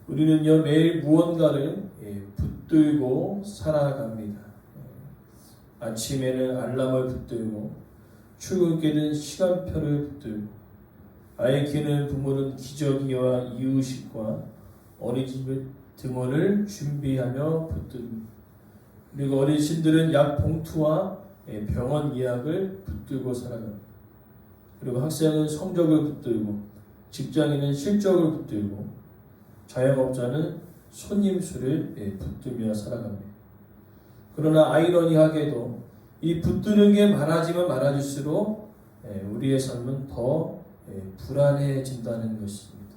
우리는요 매일 무언가를 붙들고 살아갑니다. 아침에는 알람을 붙들고, 출근길은 시간표를 붙들고, 아이 키우는 부모는 기저귀와 이유식과 어린이집 등원을 준비하며 붙들고, 그리고 어르신들은 약 봉투와 병원 예약을 붙들고 살아갑니다. 그리고 학생은 성적을 붙들고, 직장인은 실적을 붙들고, 자영업자는 손님 수를 붙들며 살아갑니다. 그러나 아이러니하게도 이 붙드는 게 많아지면 많아질수록 우리의 삶은 더 불안해진다는 것입니다.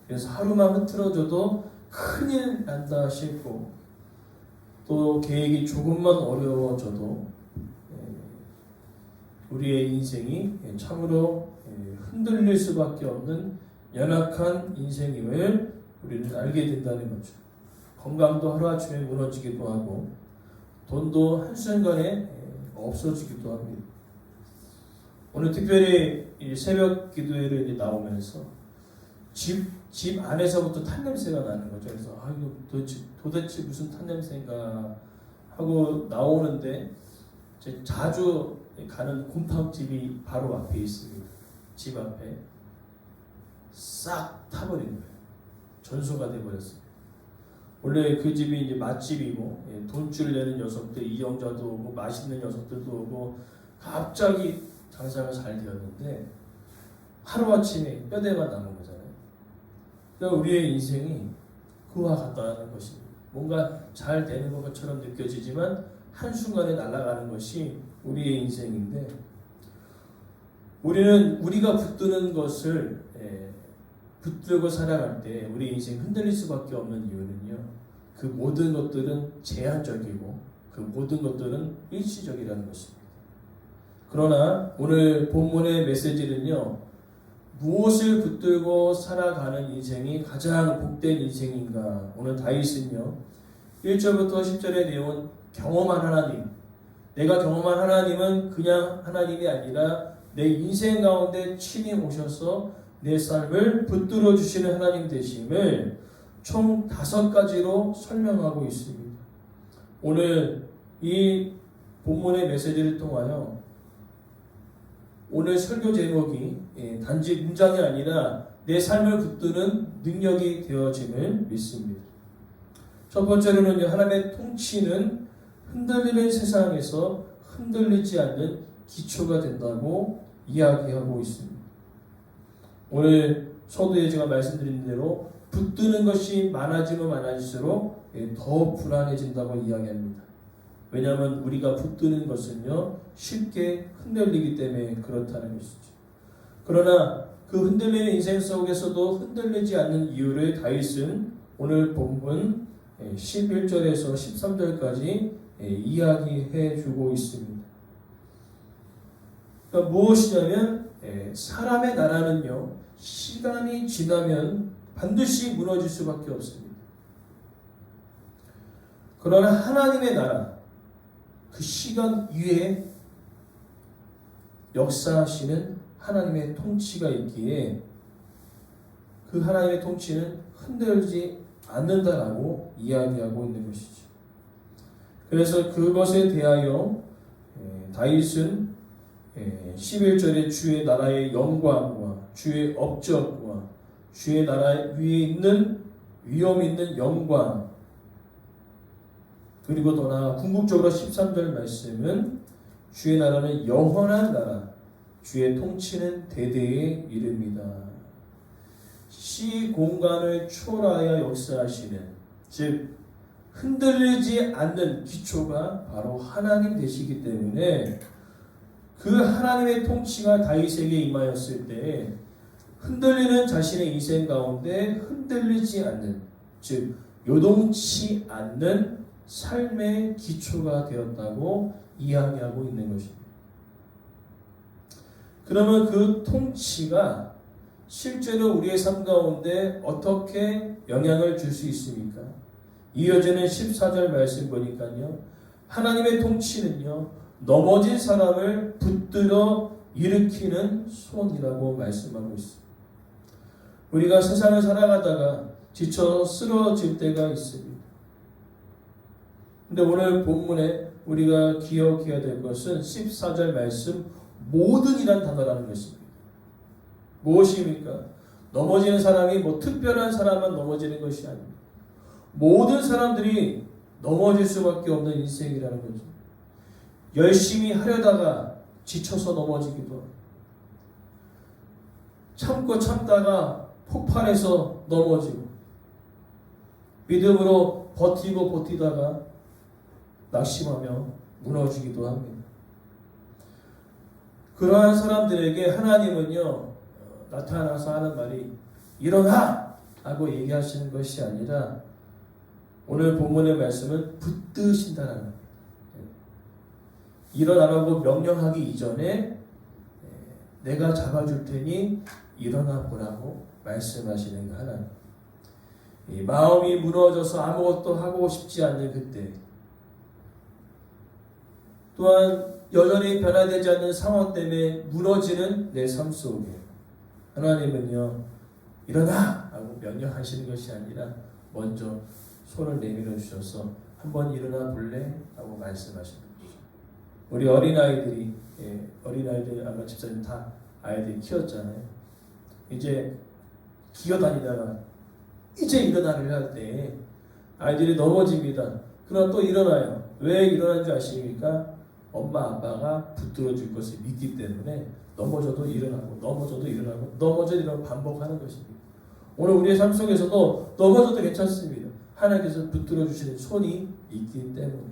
그래서 하루만 흐트러져도 큰일 난다 싶고, 또 계획이 조금만 어려워져도 우리의 인생이 참으로 흔들릴 수밖에 없는 연약한 인생임을 우리는 알게 된다는 거죠. 건강도 하루아침에 무너지기도 하고, 돈도 한순간에 없어지기도 합니다. 오늘 특별히 새벽 기도회를 이제 나오면서 집 안에서부터 탄냄새가 나는 거죠. 그래서 이거 도대체 무슨 탄냄새인가 하고 나오는데, 자주 가는 곰탕집이 바로 앞에 있습니다. 집 앞에 싹 타버린 거예요. 전소가 돼버렸습니다. 원래 그 집이 이제 맛집이고 돈줄 내는 녀석들, 이영자도 오고 맛있는 녀석들도 오고 갑자기 장사가 잘 되었는데 하루아침에 뼈대만 남은 거잖아요. 그러니까 우리의 인생이 그와 같다는 것입니다. 뭔가 잘 되는 것처럼 느껴지지만 한순간에 날아가는 것이 우리의 인생인데, 우리가 붙드는 것을 붙들고 살아갈 때 우리 인생 흔들릴 수밖에 없는 이유는요, 그 모든 것들은 제한적이고 그 모든 것들은 일시적이라는 것입니다. 그러나 오늘 본문의 메시지는요, 무엇을 붙들고 살아가는 인생이 가장 복된 인생인가? 오늘 다윗은요 1절부터 10절의 내용은 경험한 하나님, 내가 경험한 하나님은 그냥 하나님이 아니라 내 인생 가운데 친히 오셔서 내 삶을 붙들어 주시는 하나님 되심을 총 5가지로 설명하고 있습니다. 오늘 이 본문의 메시지를 통하여 오늘 설교 제목이 단지 문장이 아니라 내 삶을 붙드는 능력이 되어짐을 믿습니다. 첫 번째로는 하나님의 통치는 흔들리는 세상에서 흔들리지 않는 기초가 된다고 이야기하고 있습니다. 오늘 서두에 제가 말씀드린 대로 붙드는 것이 많아지면 많아질수록 더 불안해진다고 이야기합니다. 왜냐하면 우리가 붙드는 것은요 쉽게 흔들리기 때문에 그렇다는 것이죠. 그러나 그 흔들리는 인생 속에서도 흔들리지 않는 이유를 다윗은 오늘 본문 11절에서 13절까지 이야기해 주고 있습니다. 그러니까 무엇이냐면 사람의 나라는요 시간이 지나면 반드시 무너질 수밖에 없습니다. 그러나 하나님의 나라, 그 시간 위에 역사하시는 하나님의 통치가 있기에 그 하나님의 통치는 흔들리지 않는다라고 이야기하고 있는 것이죠. 그래서 그것에 대하여 다윗은 11절에 주의 나라의 영광과 주의 업적과 주의 나라 위에 있는 위엄 있는 영광, 그리고 더 나아가 궁극적으로 13절 말씀은 주의 나라는 영원한 나라, 주의 통치는 대대에 이릅니다. 시 공간을 초월하여 역사하시는, 즉 흔들리지 않는 기초가 바로 하나님 되시기 때문에 그 하나님의 통치가 다윗에게 임하였을 때 흔들리는 자신의 인생 가운데 흔들리지 않는, 즉 요동치 않는 삶의 기초가 되었다고 이야기하고 있는 것입니다. 그러면 그 통치가 실제로 우리의 삶 가운데 어떻게 영향을 줄 수 있습니까? 이어지는 14절 말씀 보니까요, 하나님의 통치는요 넘어진 사람을 붙들어 일으키는 손이라고 말씀하고 있습니다. 우리가 세상을 살아가다가 지쳐 쓰러질 때가 있습니다. 근데 오늘 본문에 우리가 기억해야 될 것은 14절 말씀 모든이란 단어라는 것입니다. 무엇입니까? 넘어지는 사람이 뭐 특별한 사람만 넘어지는 것이 아닙니다. 모든 사람들이 넘어질 수밖에 없는 인생이라는 거죠. 열심히 하려다가 지쳐서 넘어지기도 하고, 참고 참다가 폭발해서 넘어지고, 믿음으로 버티고 버티다가 낙심하며 무너지기도 합니다. 그러한 사람들에게 하나님은요, 나타나서 하는 말이 일어나! 하고 얘기하시는 것이 아니라 오늘 본문의 말씀은 붙드신다라는 겁니다. 일어나라고 명령하기 이전에 내가 잡아줄 테니 일어나 보라고 말씀하시는 거 하나님. 이 마음이 무너져서 아무것도 하고 싶지 않는 그때, 또한 여전히 변화되지 않는 상황 때문에 무너지는 내 삶 속에 하나님은요, 일어나! 하고 명령하시는 것이 아니라 먼저 손을 내밀어 주셔서 한번 일어나 볼래? 하고 말씀하시는 거죠. 우리 어린아이들이, 어린아이들 아마 집사님 다 아이들 키웠잖아요. 이제 기어다니다가 이제 일어나려 할 때 아이들이 넘어집니다. 그러나 또 일어나요. 왜 일어나는지 아십니까? 엄마 아빠가 붙들어 줄 것을 믿기 때문에 넘어져도 일어나고 넘어져도 일어나고 넘어져도 일어나고 반복하는 것입니다. 오늘 우리의 삶 속에서도 넘어져도 괜찮습니다. 하나님께서 붙들어 주시는 손이 있기 때문에.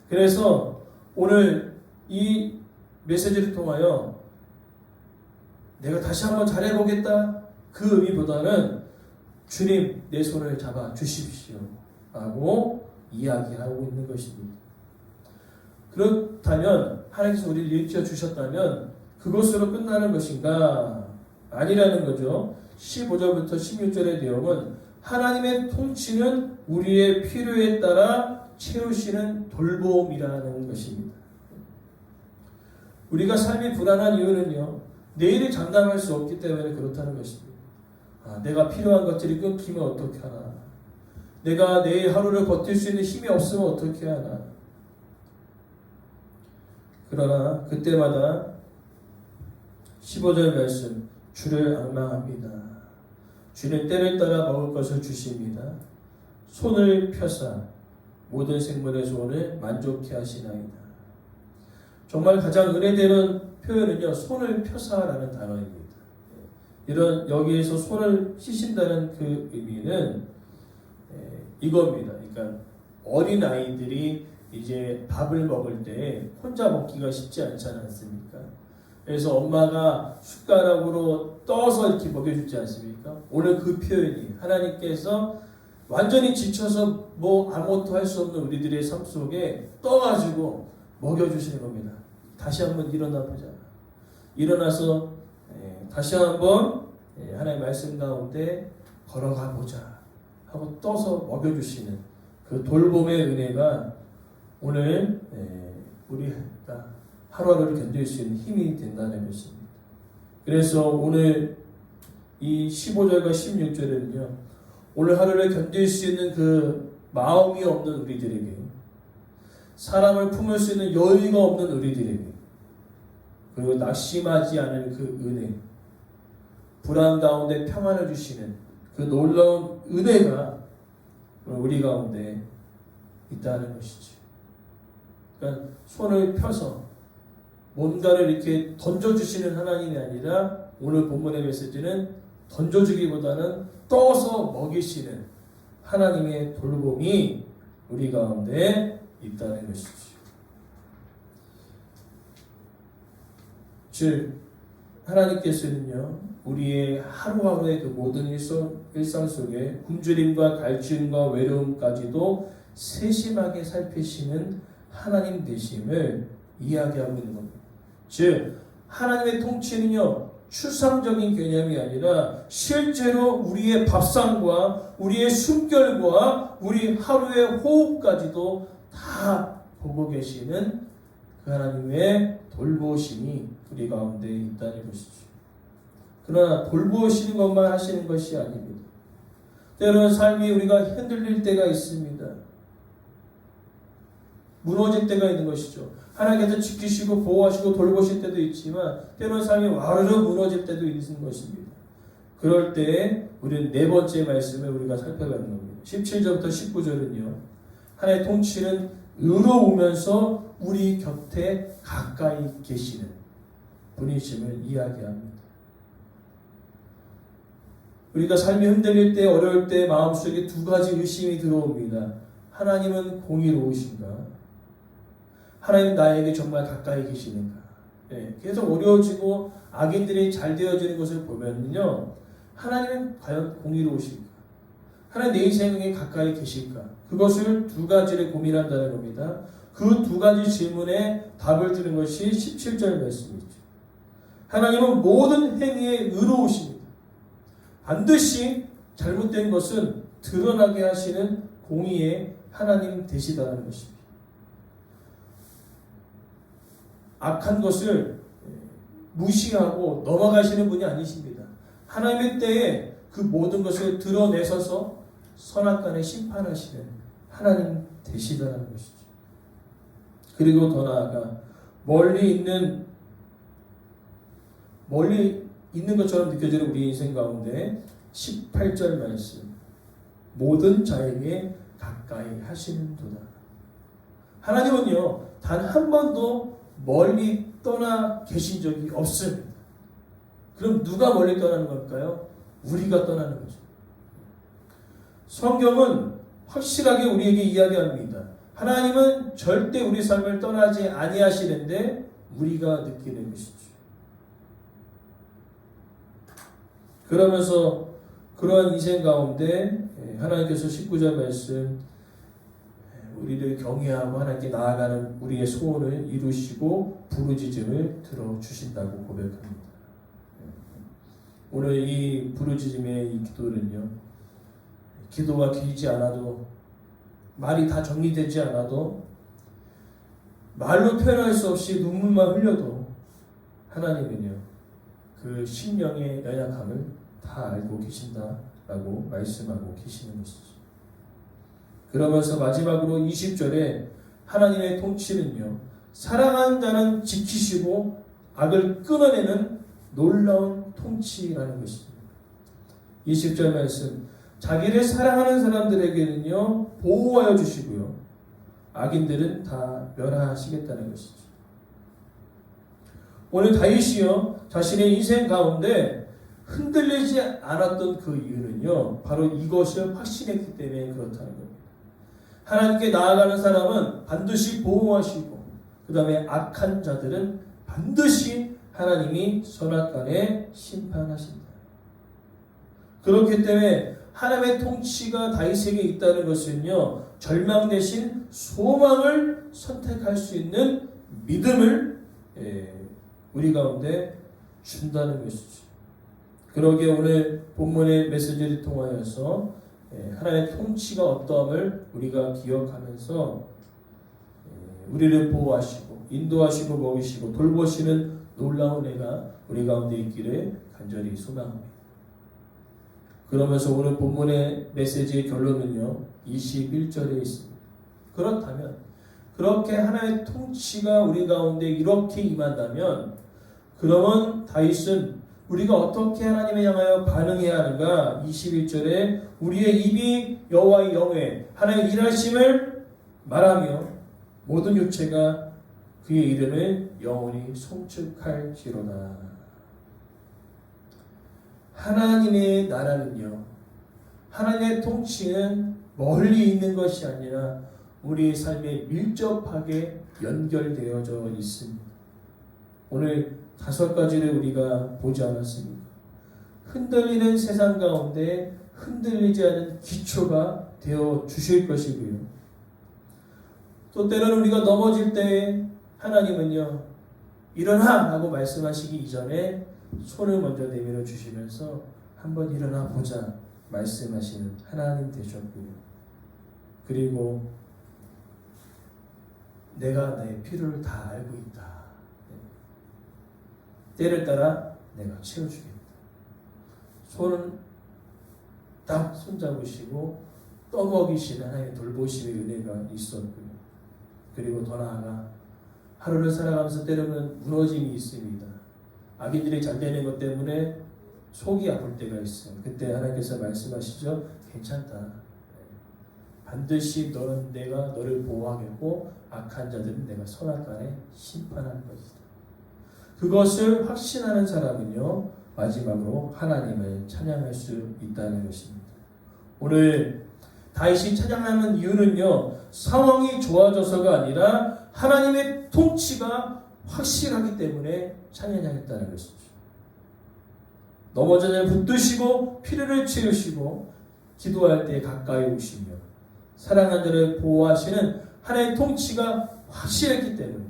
그래서 오늘 이 메시지를 통하여 내가 다시 한번 잘해보겠다, 그 의미보다는 주님 내 손을 잡아 주십시오 라고 이야기하고 있는 것입니다. 그렇다면 하나님께서 우리를 일으켜 주셨다면 그것으로 끝나는 것인가? 아니라는 거죠. 15절부터 16절의 내용은 하나님의 통치는 우리의 필요에 따라 채우시는 돌봄이라는 것입니다. 우리가 삶이 불안한 이유는요, 내일을 장담할 수 없기 때문에 그렇다는 것입니다. 내가 필요한 것들이 끊기면 어떻게 하나? 내가 내일 하루를 버틸 수 있는 힘이 없으면 어떻게 하나? 그러나 그때마다 15절 말씀, 주를 앙망합니다. 주는 때를 따라 먹을 것을 주십니다. 손을 펴사 모든 생물의 소원을 만족케 하시나이다. 정말 가장 은혜되는 표현은요, 손을 펴사라는 단어입니다. 이런 여기에서 손을 씻신다는 그 의미는 이겁니다. 그러니까 어린 아이들이 이제 밥을 먹을 때 혼자 먹기가 쉽지 않지 않습니까? 그래서 엄마가 숟가락으로 떠서 이렇게 먹여주지 않습니까? 오늘 그 표현이 하나님께서 완전히 지쳐서 뭐 아무것도 할 수 없는 우리들의 삶 속에 떠가지고 먹여주시는 겁니다. 다시 한번 일어나 보자. 일어나서 다시 한번 하나님의 말씀 가운데 걸어가 보자 하고 떠서 먹여주시는 그 돌봄의 은혜가 오늘 우리가 하루하루를 견딜 수 있는 힘이 된다는 것입니다. 그래서 오늘 이 15절과 16절에는요, 오늘 하루를 견딜 수 있는 그 마음이 없는 우리들에게, 사람을 품을 수 있는 여유가 없는 우리들에게, 그리고 낙심하지 않은 그 은혜, 불안 가운데 평안을 주시는 그 놀라운 은혜가 우리 가운데 있다는 것이죠. 그러니까 손을 펴서 뭔가를 이렇게 던져주시는 하나님이 아니라 오늘 본문의 메시지는 던져주기보다는 떠서 먹이시는 하나님의 돌봄이 우리 가운데 있다는 것이죠. 즉 하나님께서는요, 우리의 하루하루의 그 모든 일상 속에 굶주림과 갈증과 외로움까지도 세심하게 살피시는 하나님 되심을 이야기하고 있는 겁니다. 즉 하나님의 통치는요, 추상적인 개념이 아니라 실제로 우리의 밥상과 우리의 숨결과 우리 하루의 호흡까지도 다 보고 계시는 그 하나님의 돌보심이 우리 가운데 있다는 것이죠. 그러나 돌보시는 것만 하시는 것이 아닙니다. 때로는 삶이 우리가 흔들릴 때가 있습니다. 무너질 때가 있는 것이죠. 하나님께서 지키시고 보호하시고 돌보실 때도 있지만 때로는 삶이 와르르 무너질 때도 있는 것입니다. 그럴 때 우리는 네 번째 말씀을 우리가 살펴가는 겁니다. 17절부터 19절은요. 하나님의 통치는 의로우면서 우리 곁에 가까이 계시는 분이심을 이야기합니다. 우리가 삶이 흔들릴 때, 어려울 때 마음속에 두 가지 의심이 들어옵니다. 하나님은 공의로우신가? 하나님 나에게 정말 가까이 계시는가? 네, 계속 어려워지고 악인들이 잘 되어지는 것을 보면요, 하나님은 과연 공의로우실까? 하나님 내 인생에 가까이 계실까? 그것을 두 가지를 고민한다는 겁니다. 그 두 가지 질문에 답을 주는 것이 17절 말씀이죠. 하나님은 모든 행위에 의로우십니다. 반드시 잘못된 것은 드러나게 하시는 공의의 하나님 되시다는 것입니다. 악한 것을 무시하고 넘어가시는 분이 아니십니다. 하나님의 때에 그 모든 것을 드러내셔서 선악간에 심판하시는 하나님 되시다는 것이죠. 그리고 더 나아가 멀리 있는 것처럼 느껴지는 우리 인생 가운데 18절 말씀, 모든 자에게 가까이 하시는도다. 하나님은요, 단 한 번도 멀리 떠나 계신 적이 없습니다. 그럼 누가 멀리 떠나는 걸까요? 우리가 떠나는 거죠. 성경은 확실하게 우리에게 이야기합니다. 하나님은 절대 우리 삶을 떠나지 아니하시는데 우리가 느끼는 것이죠. 그러면서 그러한 인생 가운데 하나님께서 19절 말씀, 우리를 경외하고 하나님께 나아가는 우리의 소원을 이루시고 부르짖음을 들어주신다고 고백합니다. 오늘 이 부르짖음의 이 기도는요, 기도가 길지 않아도, 말이 다 정리되지 않아도, 말로 표현할 수 없이 눈물만 흘려도 하나님은요, 그 심령의 연약함을 다 알고 계신다라고 말씀하고 계시는 것이죠. 그러면서 마지막으로 20절에 하나님의 통치는요, 사랑하는 자는 지키시고 악을 끊어내는 놀라운 통치라는 것입니다. 20절 말씀, 자기를 사랑하는 사람들에게는요 보호하여 주시고요, 악인들은 다 멸하시겠다는 것이죠. 오늘 다윗이요, 자신의 인생 가운데 흔들리지 않았던 그 이유는요, 바로 이것을 확신했기 때문에 그렇다는 겁니다. 하나님께 나아가는 사람은 반드시 보호하시고, 그 다음에 악한 자들은 반드시 하나님이 선악간에 심판하신다. 그렇기 때문에 하나님의 통치가 다윗에게 있다는 것은요, 절망 대신 소망을 선택할 수 있는 믿음을 우리 가운데 준다는 것이죠. 그러기에 오늘 본문의 메시지를 통하여서 하나님의 통치가 어떠함을 우리가 기억하면서 우리를 보호하시고 인도하시고 먹이시고 돌보시는 놀라운 애가 우리 가운데 있기를 간절히 소망합니다. 그러면서 오늘 본문의 메시지의 결론은요, 21절에 있습니다. 그렇다면, 그렇게 하나님의 통치가 우리 가운데 이렇게 임한다면, 그러면 다윗은 우리가 어떻게 하나님을 향하여 반응해야 하는가? 21절에 우리의 입이 여호와의 영에 하나님의 일하심을 말하며 모든 육체가 그의 이름을 영원히 송축할지로다. 하나님의 나라는요, 하나님의 통치는 멀리 있는 것이 아니라 우리의 삶에 밀접하게 연결되어져 있습니다. 오늘 5가지를 우리가 보지 않았습니까? 흔들리는 세상 가운데 흔들리지 않은 기초가 되어 주실 것이고요. 또 때로는 우리가 넘어질 때 하나님은요, 일어나! 하고 말씀하시기 이전에 손을 먼저 내밀어 주시면서 한번 일어나 보자 말씀하시는 하나님 되셨고요. 그리고 내가 내 필요를 다 알고 있다. 때를 따라 내가 채워주겠다. 손은 딱 손잡으시고 떠먹이시는 하나님의 돌보심의 은혜가 있었고요. 그리고 더 나아가 하루를 살아가면서 때로는 무너짐이 있습니다. 악인들이 잘 되는 것 때문에 속이 아플 때가 있어요. 그때 하나님께서 말씀하시죠. 괜찮다. 반드시 너는 내가 너를 보호하겠고 악한 자들은 내가 선악간에 심판할 것이다. 그것을 확신하는 사람은요, 마지막으로 하나님을 찬양할 수 있다는 것입니다. 오늘 다윗이 찬양하는 이유는요, 상황이 좋아져서가 아니라 하나님의 통치가 확실하기 때문에 찬양하겠다는 것이죠. 넘어진 자를 붙드시고 피를 채우시고 기도할 때 가까이 오시며 사랑하는 자를 보호하시는 하나님의 통치가 확실했기 때문에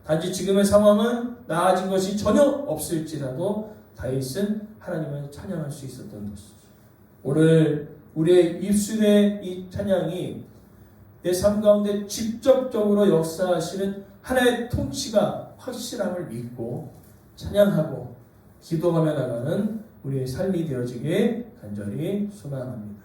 단지 지금의 상황은 나아진 것이 전혀 없을지라도 다윗은 하나님을 찬양할 수 있었던 것이죠. 오늘 우리의 입술의 이 찬양이 내 삶 가운데 직접적으로 역사하시는 하나님의 통치가 확실함을 믿고 찬양하고 기도하며 나가는 우리의 삶이 되어지길 간절히 소망합니다.